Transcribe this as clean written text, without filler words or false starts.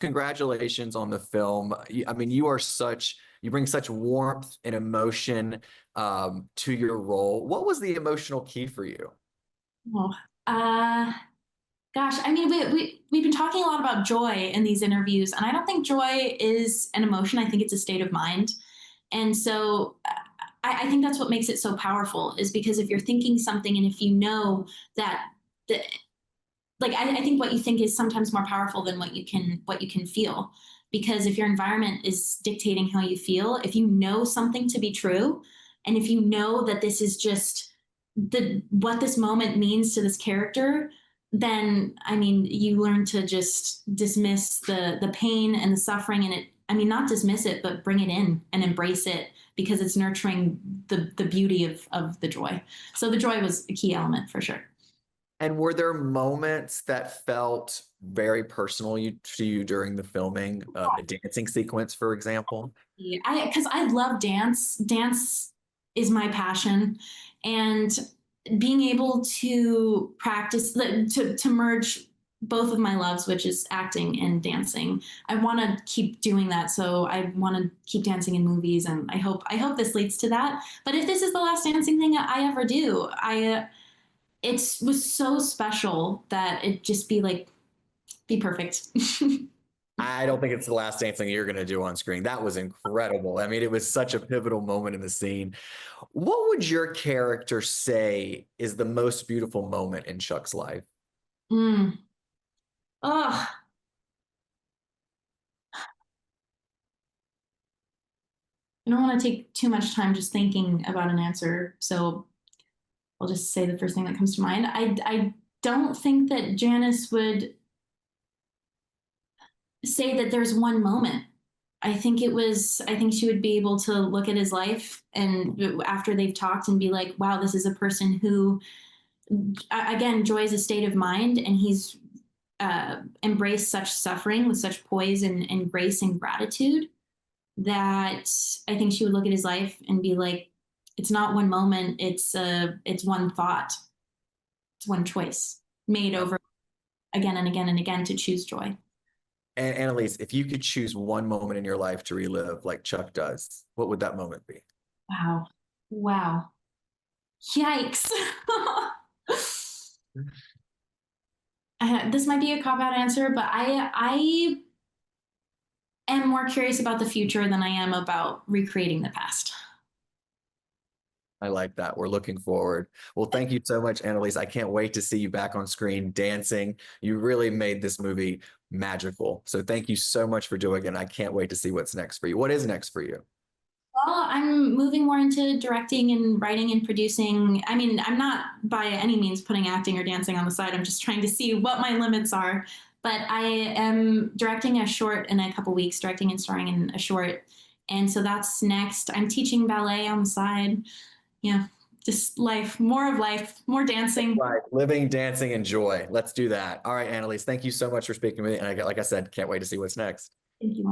Congratulations on the film. I mean, you bring such warmth and emotion to your role. What was the emotional key for you? Oh, uh, gosh, I mean, we've been talking a lot about joy in these interviews, and I don't think joy is an emotion. I think it's a state of mind. And so I think that's what makes it so powerful is because if you're thinking something and if you know that the like I think what you think is sometimes more powerful than what you can feel. Because if your environment is dictating how you feel, if you know something to be true, and if you know that this is just the what this moment means to this character, then I mean you learn to just dismiss the pain and the suffering and it I mean not dismiss it, but bring it in and embrace it because it's nurturing the beauty of the joy. So the joy was a key element for sure. And were there moments that felt very personal to you during the filming, the dancing sequence, for example? Yeah, I because I love dance. Dance is my passion, and being able to practice to merge both of my loves, which is acting and dancing. I want to keep doing that, so I want to keep dancing in movies, and I hope this leads to that. But if this is the last dancing thing I ever do, I it was so special that it just be perfect. I don't think it's the last dance thing you're going to do on screen. That was incredible. I mean, it was such a pivotal moment in the scene. What would your character say is the most beautiful moment in Chuck's life? Mm. Oh, I don't want to take too much time just thinking about an answer, so I'll just say the first thing that comes to mind. I don't think that Janice would say that there's one moment. I think she would be able to look at his life and after they've talked and be like, wow, this is a person who, again, joy is a state of mind, and he's embraced such suffering with such poise and grace and gratitude that I think she would look at his life and be like, it's not one moment, it's one thought, it's one choice made over again and again and again to choose joy. And Annalise, if you could choose one moment in your life to relive like Chuck does, what would that moment be? Wow. Wow. Yikes. This might be a cop out answer, but I am more curious about the future than I am about recreating the past. I like that. We're looking forward. Well, thank you so much, Annalise. I can't wait to see you back on screen dancing. You really made this movie magical. So thank you so much for doing it. And I can't wait to see what's next for you. What is next for you? Well, I'm moving more into directing and writing and producing. I mean, I'm not by any means putting acting or dancing on the side. I'm just trying to see what my limits are. But I am directing a short in a couple weeks, directing and starring in a short. And so that's next. I'm teaching ballet on the side. Yeah, just life, more dancing. Right. Living, dancing, and joy. Let's do that. All right, Annalise, thank you so much for speaking to me. And like I said, can't wait to see what's next. Thank you.